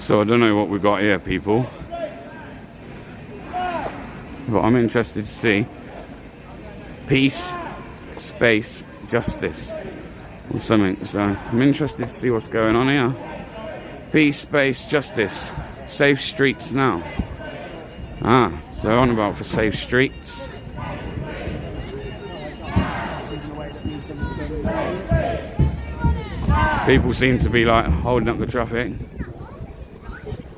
So I don't know what we've got here, people, but I'm interested to see peace, space, justice, or something. So I'm interested to see what's going on here. Peace, space, justice, safe streets now. So on about for safe streets. People seem to be like holding up the traffic.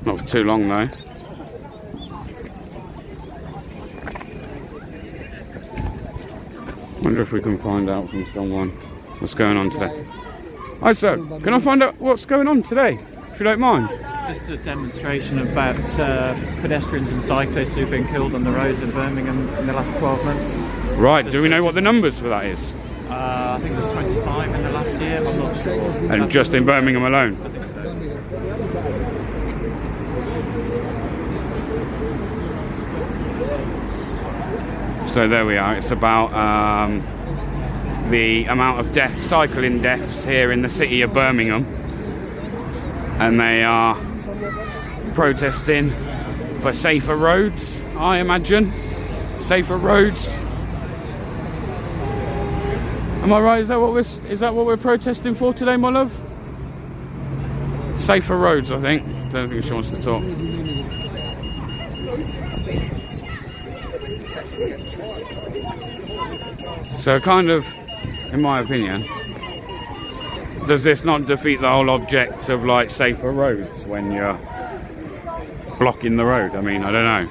Not for too long though. Wonder if we can find out from someone what's going on today. Hi sir, can I find out what's going on today, if you don't mind? Just a demonstration about pedestrians and cyclists who've been killed on the roads in Birmingham in the last 12 months. Right, do we know what the numbers for that is? I think it was 25 in the last year, I'm not sure. And just in Birmingham alone? I think so. So there we are. It's about the amount of cycling deaths here in the city of Birmingham, and they are protesting for safer roads, I imagine. Safer roads. Am I right? Is that what we're protesting for today, my love? Safer roads, I think. Don't think she wants to talk. So kind of, in my opinion, does this not defeat the whole object of like safer roads when you're blocking the road? I mean, I don't know.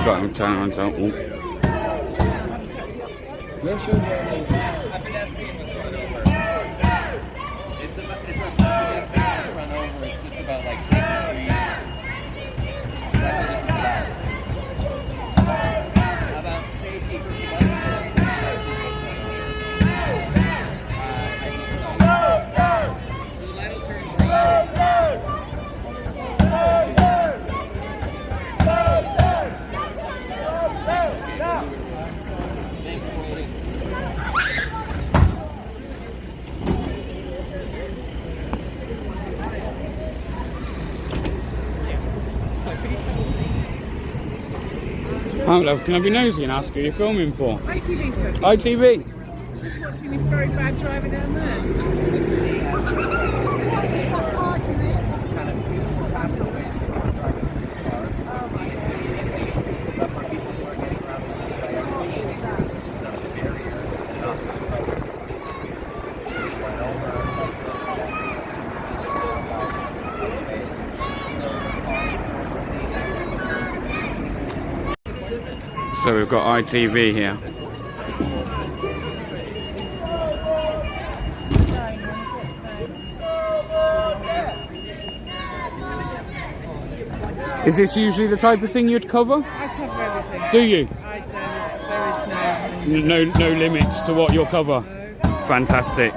Got him turn around. Yeah, sure. Hi love, can I be nosy and ask who you're filming for? ITV, sir. ITV? Just watching this very bad driver down there. So we've got ITV here. Is this usually the type of thing you'd cover? I cover everything. Do you? I don't. There is No limits to what you'll cover. Fantastic.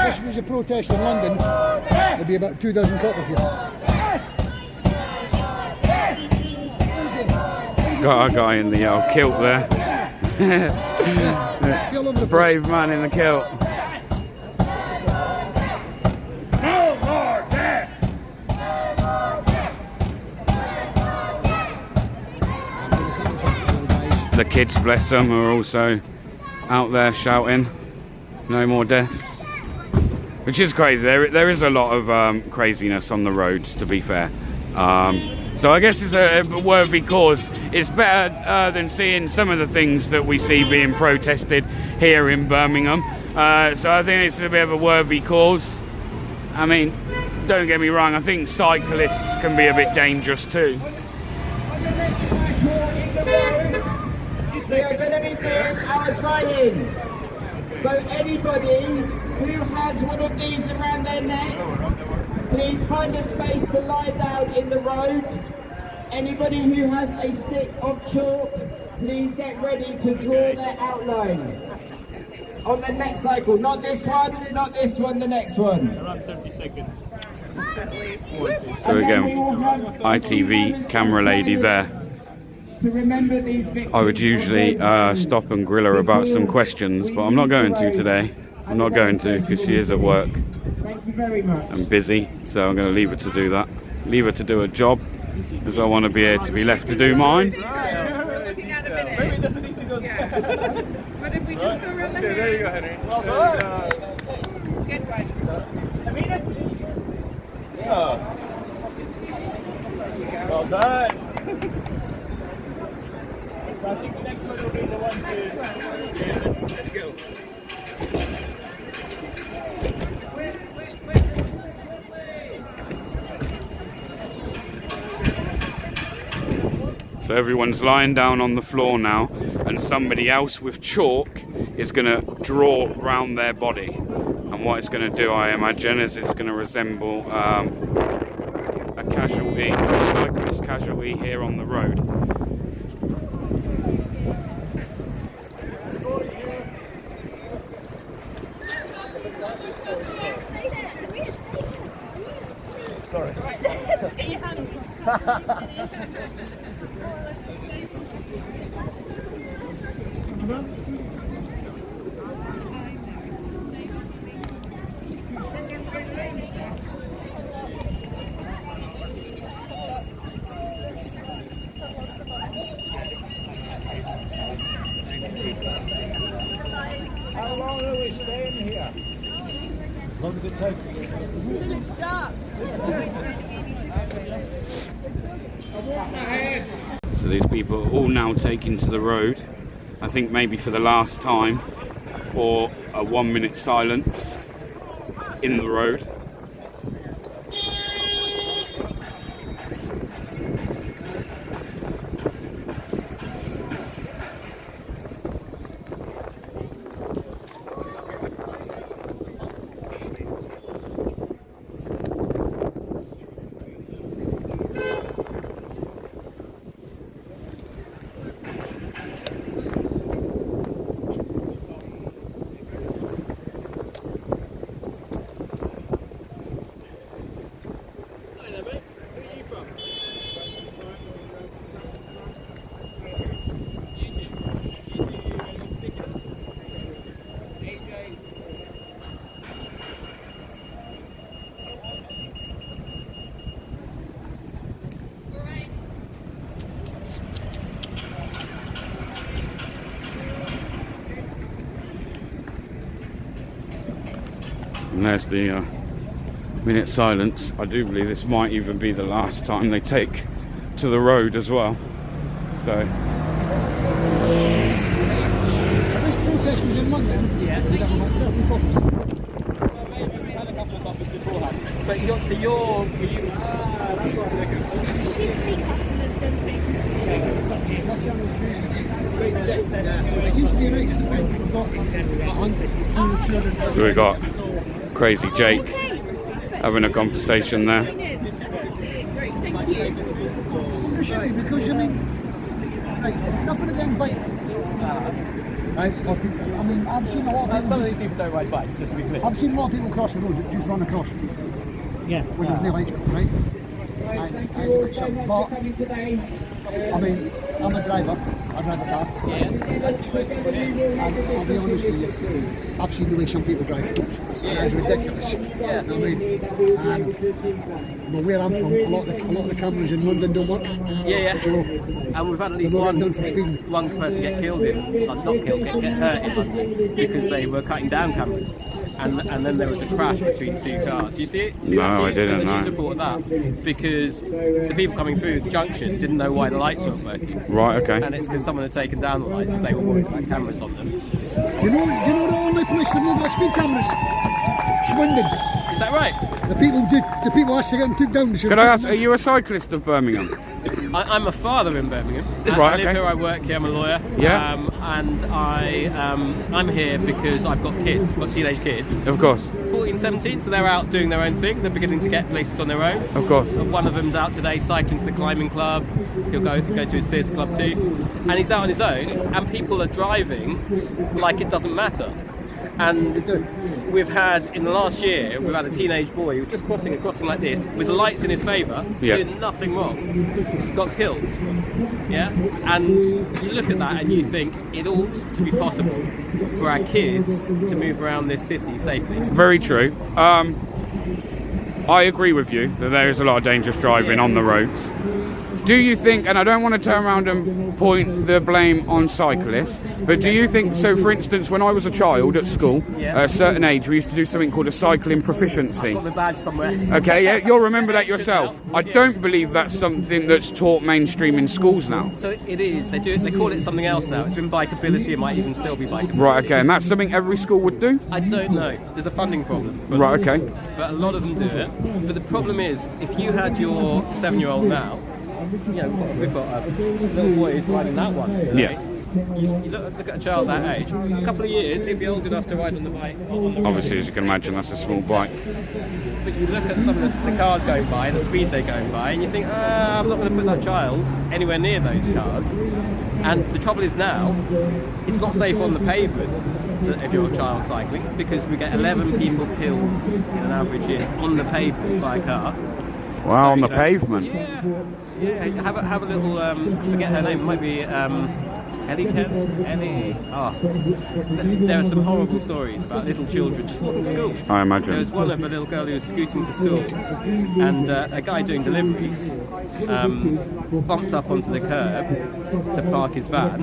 If there was a protest in London, there'd be about 2 dozen coppers here. Got a guy in the kilt there. Brave man in the kilt. No more death! The kids, bless them, are also out there shouting, no more deaths. Which is crazy. There is a lot of craziness on the roads, to be fair. So I guess it's a worthy cause. It's better than seeing some of the things that we see being protested here in Birmingham. So I think it's a bit of a worthy cause. I mean, don't get me wrong, I think cyclists can be a bit dangerous too. the next cycle in the road, we are going to be doing our die-in. So anybody who has one of these around their neck, please find a space to lie down in the road. Anybody who has a stick of chalk, please get ready to draw their outline. On the next cycle, not this one, the next one. Around 30 seconds. So again, ITV camera lady there. To remember these victims. I would usually stop and grill her about some questions, but I'm not going to today. I'm not going to because she is at work Thank you very much. and busy, so I'm going to leave her to do that. Leave her to do her job, because I want to be here to be left to do mine. Looking at a minute. Maybe it doesn't need to go there. But if we just go around the house. There you go, Henry. Well done. Good one. Well done. So I think the next one will be the one to... Yeah, let's go. So everyone's lying down on the floor now, and somebody else with chalk is going to draw round their body. And what it's going to do, I imagine, is it's going to resemble a casualty, a cyclist casualty here on the road. How long are we staying here? Long as it takes. Till it's dark. So these people are all now taken to the road, I think maybe for the last time, for a 1 minute silence in the road. And there's the minute silence. I do believe this might even be the last time they take to the road as well. So This protest was in London. Yeah. We have about 30 copies. We had a couple of copies beforehand. But you're, so you're... Were you, That's what I'm looking for. It used to be right at the front. We've got 100, So we got Crazy Jake having a conversation there. Great, thank you. It should be, because I mean, right, nothing against bikes. Right, or people, I mean, I've seen a lot of some people of these just, people don't ride bikes, just to be clear. I've seen a lot of people cross the road that just run across Yeah. when there's no lights, right? And it's a bit silly, but I mean, I'm a driver. I drive a car. And I'll be honest with you, I've seen the way some people drive scoops. It's ridiculous. You know what I mean? And well, where I'm from, a lot of the cameras in London don't work. Yeah. So And we've had at they're least not done for speeding. one person get killed not killed, get hurt in London because they were cutting down cameras. And then there was a crash between two cars. You see it? See No, that news? I didn't, There's a news no. report of that because the people coming through the junction didn't know why the lights weren't working. Right, okay. And it's because someone had taken down the lights because they were worried about cameras on them. Do you know the only place that know about speed cameras? Swindon. Is that right? The people asked to get them took down. Could I ask, are you a cyclist of Birmingham? I'm a father in Birmingham. Right, I live okay. here, I work here, I'm a lawyer. Yeah. And I'm here because I've got kids, got teenage kids. Of course. 14, 17, so they're out doing their own thing. They're beginning to get places on their own. Of course. One of them's out today cycling to the climbing club. He'll go to his theatre club too. And he's out on his own, and people are driving like it doesn't matter. And we've had, in the last year, we've had a teenage boy who was just crossing like this, with the lights in his favour, Yeah. doing nothing wrong, got killed. Yeah? And you look at that and you think it ought to be possible for our kids to move around this city safely. Very true. I agree with you that there is a lot of dangerous driving on the roads. Do you think, and I don't want to turn around and point the blame on cyclists, but do you think, so for instance, when I was a child at school, Yeah. at a certain age, we used to do something called a cycling proficiency. Got the badge somewhere. Okay, yeah, you'll remember that yourself. I don't believe that's something that's taught mainstream in schools now. So it is. They do. They call it something else now. It's been bikeability. It might even still be bikeability. Right, okay, and that's something every school would do? I don't know. There's a funding problem. for Right, them. okay. But a lot of them do it. But the problem is, if you had your 7-year-old now, you know, we've got a little boy who's riding that one today. Yeah. You look at a child that age. A couple of years, he'll be old enough to ride on the bike. On the road. Obviously, as you can imagine, that's a small bike. But you look at some of the cars going by, the speed they're going by, and you think, I'm not going to put that child anywhere near those cars. And the trouble is now, it's not safe on the pavement if you're a child cycling, because we get 11 people killed in an average year on the pavement by a car. Wow, on the you know, pavement. Yeah. Have a little. I forget her name. It might be Ellie. There are some horrible stories about little children just walking to school. I imagine. There was one of a little girl who was scooting to school, and a guy doing deliveries bumped up onto the curb to park his van,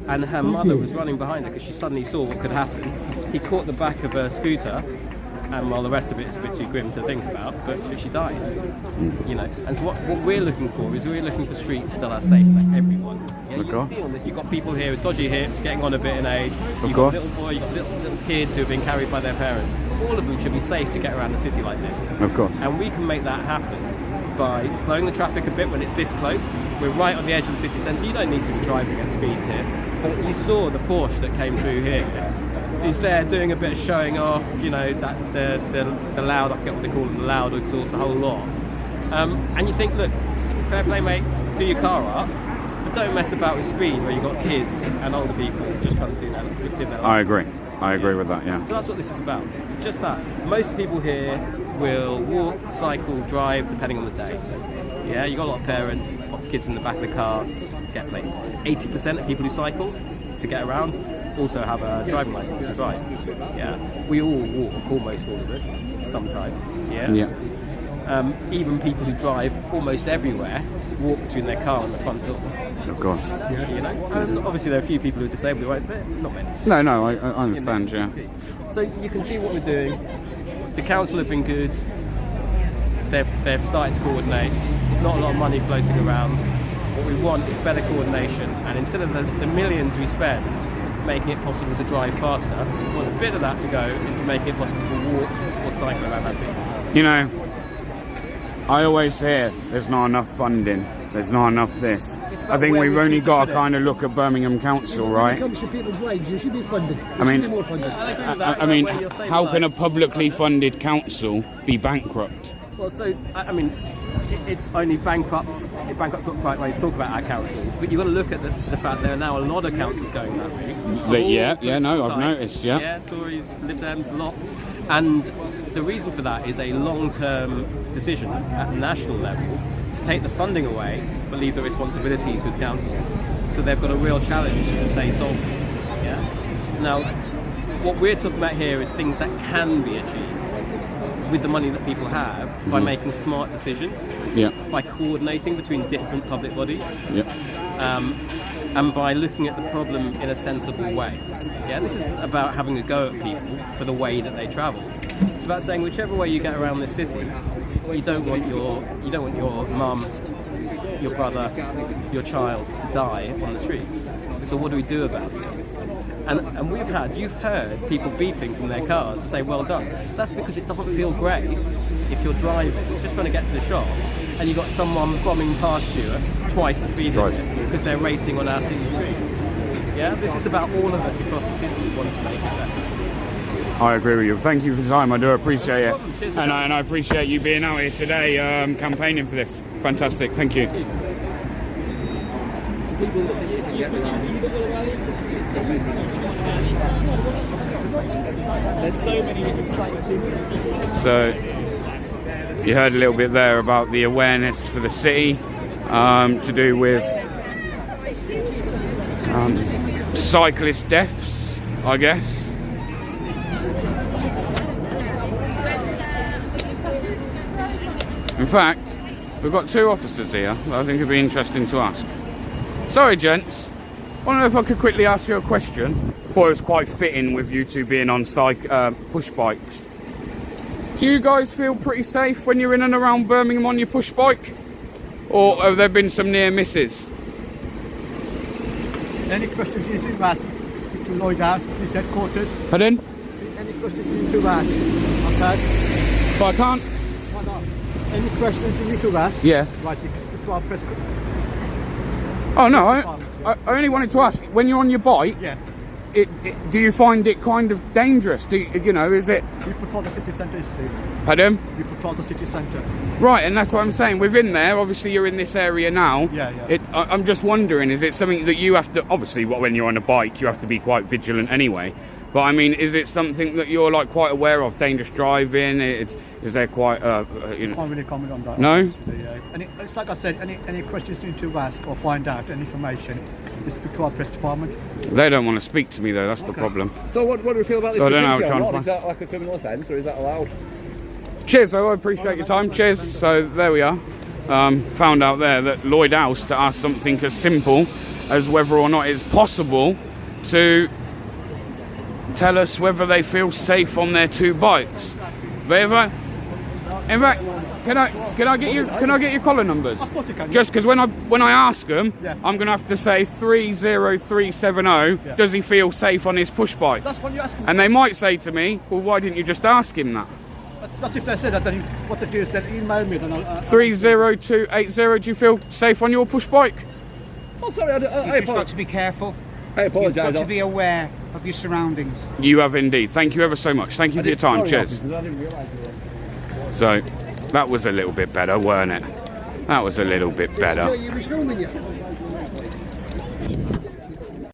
and her mother was running behind her because she suddenly saw what could happen. He caught the back of her scooter. And while the rest of it is a bit too grim to think about, but she died. You know, and so what we're looking for is we're looking for streets that are safe for everyone. Yeah, you can see on this, you've got people here with dodgy hips, getting on a bit in age. You've got little boy, you've got little kids who have been carried by their parents. All of them should be safe to get around the city like this. Of course. And we can make that happen by slowing the traffic a bit when it's this close. We're right on the edge of the city centre. You don't need to be driving at speed here. But you saw the Porsche that came through here. He's there doing a bit of showing off, you know, that the loud, I forget what they call it, the loud exhaust, the whole lot. And you think, look, fair play, mate, do your car up, but don't mess about with speed where you've got kids and older people just trying to do that. I agree with that, yeah. So that's what this is about. It's just that. Most people here will walk, cycle, drive, depending on the day. Yeah, you've got a lot of parents, pop the kids in the back of the car, get places. 80% of people who cycle to get around also have a driving license to drive. Yeah, we all walk, almost all of us, sometime. Yeah. Even people who drive almost everywhere walk between their car and the front door. Of course. You know, and obviously there are a few people who are disabled, right? But not many. No, I understand, You know, yeah. So you can see what we're doing. The council have been good. They've started to coordinate. There's not a lot of money floating around. What we want is better coordination, and instead of the millions we spend making it possible to drive faster, we want a bit of that to go into making it possible to walk or cycle around that city. You know, I always hear there's not enough funding, there's not enough this. I think we've only got to kind of look at Birmingham Council, When right? it comes to people's lives, there should be funding. There I mean- should be more funding. I mean, how can a publicly funded council be bankrupt? Well, so I mean, it's only bankrupt. Bankrupt's not quite right to talk about our councils, but you've got to look at the fact there are now a lot of councils going that route. I've noticed, yeah. Yeah, Tories, Lib Dems, a lot. And the reason for that is a long-term decision at the national level to take the funding away, but leave the responsibilities with councils. So they've got a real challenge to stay solvent. Yeah. Now, what we're talking about here is things that can be achieved with the money that people have by making smart decisions, by coordinating between different public bodies, and by looking at the problem in a sensible way. Yeah, this isn't about having a go at people for the way that they travel. It's about saying whichever way you get around this city, you don't want your mum, your brother, your child to die on the streets. So what do we do about it? And you've heard people beeping from their cars to say well done. That's because it doesn't feel great if you're driving, just trying to get to the shops, and you've got someone bombing past you at twice the speed limit because they're racing on our city streets. Yeah, this is about all of us across the city who want to make it better. I agree with you. Thank you for the time. I do appreciate it. And I appreciate you being out here today campaigning for this. Fantastic. Thank you. There's so many exciting people. So you heard a little bit there about the awareness for the city to do with cyclist deaths, I guess. In fact, we've got two officers here that I think would be interesting to ask. Sorry, gents. I don't know if I could quickly ask you a question. Thought it was quite fitting with you two being on push bikes. Do you guys feel pretty safe when you're in and around Birmingham on your push bike? Or have there been some near misses? Any questions you need to ask, speak to Lloyd House, his headquarters. Pardon? Any questions you need to ask, okay? If I can't? Why not? Any questions you need to ask? Yeah. Right, you can speak to our press. Oh no, I only wanted to ask, when you're on your bike, Yeah. Do you find it kind of dangerous? You know, is it? We patrol the city centre, you see. Pardon? We patrol the city centre. Right, and that's what I'm saying. Within there, obviously you're in this area now. Yeah, yeah. I'm just wondering, is it something that you have to, obviously when you're on a bike, you have to be quite vigilant anyway. But I mean, is it something that you're like quite aware of, dangerous driving? Is there quite, you know? Can't really comment on that. No? It's like I said, any questions you need to ask or find out, any information, just speak to our press department. They don't want to speak to me though, that's the problem. So what do we feel about this? So I don't know how to try and find- Is that like a criminal offence or is that allowed? Cheers, though. I appreciate your time. Cheers. So there we are. Found out there that Lloyd House to ask something as simple as whether or not it's possible to tell us whether they feel safe on their two bikes. But in fact, can I get your collar numbers? Of course you can. Just because when I ask them, Yeah. I'm going to have to say 30370. Yeah. Does he feel safe on his push bike? That's what you're asking. And they might say to me, well, why didn't you just ask him that? That's if they say that, then what they do is they email me. Then I'll 30280. Do you feel safe on your push bike? Oh, sorry, I You've just got to be careful. I You've got apologise. to be aware of your surroundings. You have indeed. Thank you ever so much. Thank you for your time. Cheers. I didn't realise So, that was a little bit better, weren't it? That was a little bit better. You was filming you.